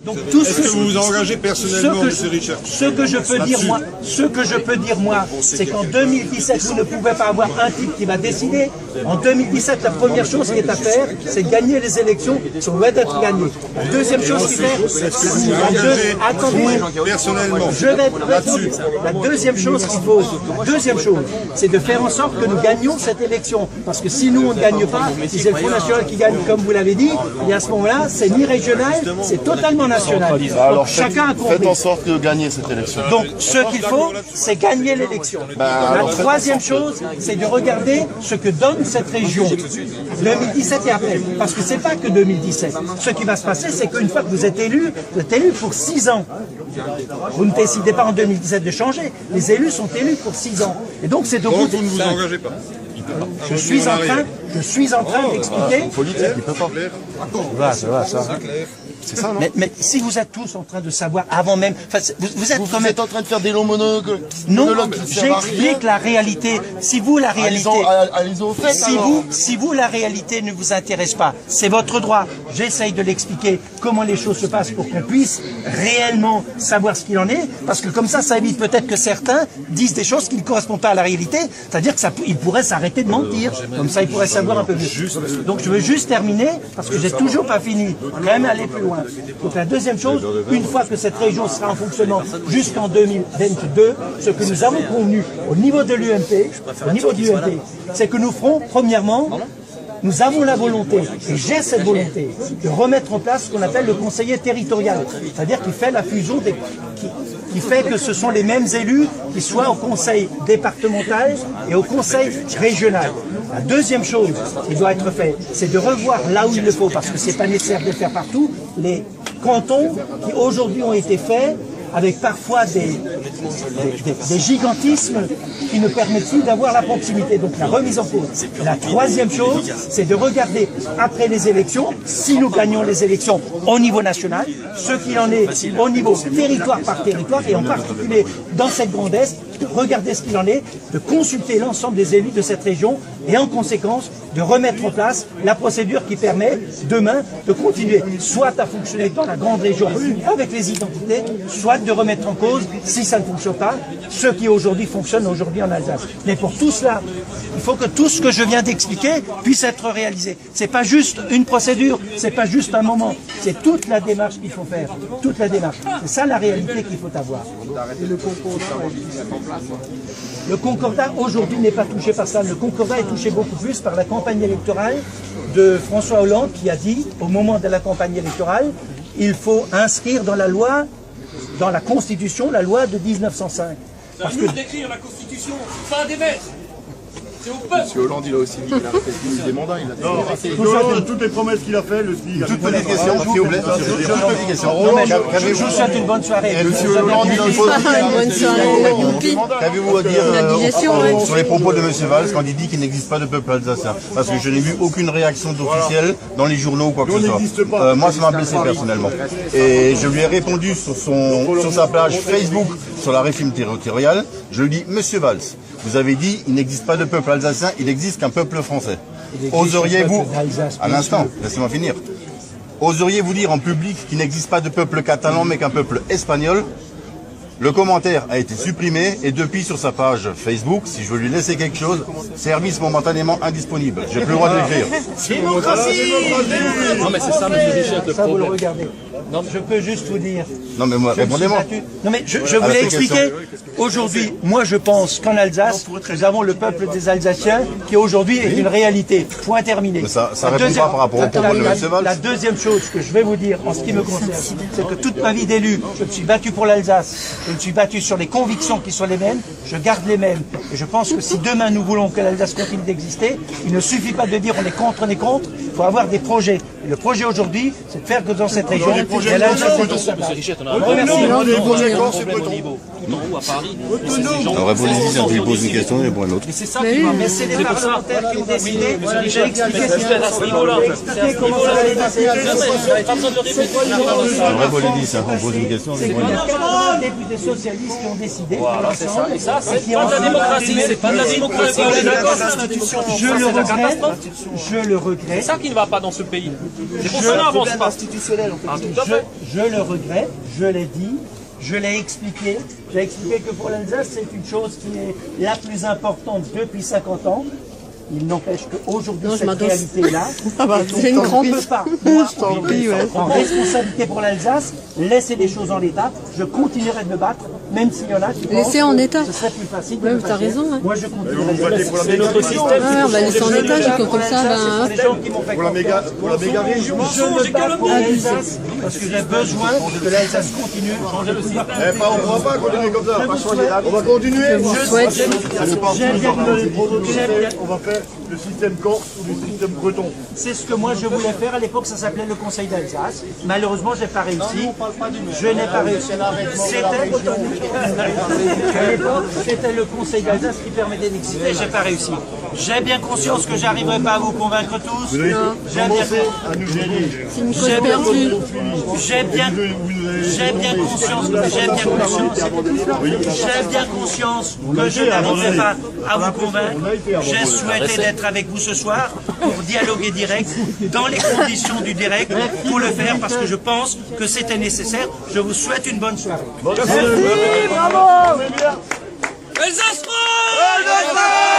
Donc tout Est-ce que vous vous engagez personnellement, M. Richard? Ce que je peux dire moi, c'est qu'en 2017, vous ne pouvez pas avoir un type qui va décider. En 2017, la première chose qui est à faire, c'est gagner les élections qui doivent être gagnées. La deuxième chose qui est personnellement, je vais là-dessus. La deuxième chose qu'il faut, c'est de faire en sorte que nous gagnions cette élection. Parce que si nous on ne gagne pas, si c'est le Front National qui gagne, comme vous l'avez dit, et à ce moment-là, c'est ni régional, c'est totalement national. Alors chacun a compris. faites en sorte de gagner cette élection. Donc ce qu'il faut, c'est gagner l'élection. La troisième chose, c'est de regarder ce que donne cette région. 2017 et après. Parce que c'est pas que 2017. Ce qui va se passer, c'est qu'une fois que vous êtes élu pour 6 ans. Vous ne décidez pas en 2017 de changer. Les élus sont élus pour 6 ans. Et donc c'est au bout donc vous ne vous engagez pas. Je suis en train d'expliquer. Politique, il peut pas. C'est ça, non? Mais si vous êtes tous en train de savoir avant même, vous êtes en train de faire des longs monologues. Non, j'explique la réalité. Si vous la réalité, si vous la réalité ne vous intéresse pas, c'est votre droit. J'essaye de l'expliquer comment les choses se passent pour qu'on puisse réellement savoir ce qu'il en est, parce que comme ça évite peut-être que certains disent des choses qui ne correspondent pas à la réalité. C'est-à-dire que ils pourraient s'arrêter de mentir. Comme ça, ils pourraient savoir un peu mieux. Donc je veux juste terminer parce que j'ai toujours pas fini. On va quand même aller plus loin. Donc la deuxième chose, une fois que cette région sera en fonctionnement jusqu'en 2022, ce que nous avons convenu au niveau de l'UMP, c'est que nous ferons, premièrement, nous avons la volonté, et j'ai cette volonté, de remettre en place ce qu'on appelle le conseiller territorial, c'est-à-dire qui fait la fusion qui fait que ce sont les mêmes élus qui soient au conseil départemental et au conseil régional. La deuxième chose qui doit être faite, c'est de revoir là où il le faut, parce que c'est pas nécessaire de le faire partout, les cantons qui aujourd'hui ont été faits avec parfois des gigantismes qui ne permettent plus d'avoir la proximité, donc la remise en cause. La troisième chose, c'est de regarder après les élections, si nous gagnons les élections au niveau national, ce qu'il en est au niveau territoire par territoire, et en particulier dans cette Grand Est, de regarder ce qu'il en est, de consulter l'ensemble des élus de cette région, et en conséquence, de remettre en place la procédure qui permet demain de continuer soit à fonctionner dans la grande région avec les identités, soit de remettre en cause, si ça ne fonctionne pas, ce qui aujourd'hui fonctionne aujourd'hui en Alsace. Mais pour tout cela, il faut que tout ce que je viens d'expliquer puisse être réalisé. C'est pas juste une procédure, c'est pas juste un moment, c'est toute la démarche qu'il faut faire, toute la démarche. C'est ça la réalité qu'il faut avoir. Le concordat aujourd'hui n'est pas touché par ça. Le concordat est touché beaucoup plus par la campagne électorale de François Hollande qui a dit, au moment de la campagne électorale, il faut inscrire dans la loi, dans la Constitution, la loi de 1905. Parce que d'écrire la Constitution, pas des maîtres. C'est au peuple. Monsieur Hollande, il a aussi dit qu'il a respecté des mandats. Toutes les promesses qu'il a fait, le SMIC. Toute petite question, s'il vous plaît. Je vous souhaite une bonne soirée. Monsieur Hollande, il a bonne soirée. Qu'avez-vous à dire sur les propos de Monsieur Valls quand il dit qu'il n'existe pas de peuple alsacien? Parce que je n'ai vu aucune réaction d'officiel dans les journaux ou quoi que ce soit. Moi, ça m'a blessé personnellement. Et je lui ai répondu sur sa page Facebook, sur la réforme territoriale. Je lui dis, Monsieur Valls, vous avez dit il n'existe pas de peuple alsacien, il n'existe qu'un peuple français. Oseriez-vous, à l'instant, laissez-moi finir, oseriez-vous dire en public qu'il n'existe pas de peuple catalan mais qu'un peuple espagnol? Le commentaire a été supprimé et depuis sur sa page Facebook, si je veux lui laisser quelque chose, service momentanément indisponible. J'ai plus le droit de l'écrire. Démocratie. Non mais c'est ça, monsieur Richard, le problème. Vous le regardez. Non, je peux juste vous dire. Non mais moi, répondez-moi. Non mais je voulais expliquer. Aujourd'hui, moi je pense qu'en Alsace, nous avons le peuple des Alsaciens qui aujourd'hui est une réalité. Point terminé. Mais ça répond pas par rapport au propos de M. Valls. La deuxième chose que je vais vous dire en ce qui me concerne, c'est que toute ma vie d'élu, je me suis battu pour l'Alsace. Je me suis battu sur les convictions qui sont les mêmes, je garde les mêmes. Et je pense que si demain nous voulons que l'Alsace continue d'exister, il ne suffit pas de dire on est contre, il faut avoir des projets. Et le projet aujourd'hui, c'est de faire que dans cette région, il y a l'Alsace et tout ça. Alors, Révolution, si on lui pose une question, il répond à l'autre. Mais c'est ça qui va. Mais c'est les parlementaires qui ont décidé. J'ai expliqué comment ça allait passer. Révolution, on pose une question, il répond à l'autre. C'est les députés socialistes qui ont décidé. Voilà, c'est ça. Et ça, c'est pas de la démocratie. C'est pas de la démocratie. On est d'accord. Je le regrette. C'est ça qui ne va pas dans ce pays. C'est pour ça qu'on n'avance pas. Je le regrette, je l'ai dit, je l'ai expliqué. J'ai expliqué que pour l'Alsace, c'est une chose qui est la plus importante depuis 50 ans. Il n'empêche qu'aujourd'hui, cette réalité-là, C'est une grande... on ne peut pas, moi, en responsabilité pour l'Alsace, laisser les choses en état. Je continuerai de me battre, même s'il y en a qui pensent Laisser en état. que ce serait plus facile de Ouais, me t'as passer. raison. Hein. Moi, je continuerai de me battre. C'est notre système. On va laisser en état, j'ai comme ça. C'est les gens qui m'ont fait confiance. Pour la méga région. Je me bats pour l'Alsace parce que j'ai besoin que l'Alsace continue. Eh, pas, on ne va pas continuer comme ça. On va continuer. Je souhaite. On va faire le système corse ou le système breton. C'est ce que moi je voulais faire à l'époque, ça s'appelait le Conseil d'Alsace. Malheureusement, j'ai pas réussi. Je n'ai pas réussi. À l'époque, c'était le Conseil d'Alsace qui permettait d'exister, j'ai pas réussi. J'ai bien conscience que j'arriverai pas à vous convaincre tous. J'ai bien À nous aider. C'est une cause perdue. J'ai bien conscience que je n'arriverai pas à vous convaincre. J'ai souhaité d'être avec vous ce soir pour dialoguer direct, dans les conditions du direct, pour le faire parce que je pense que c'était nécessaire. Je vous souhaite une bonne soirée. Alsace France!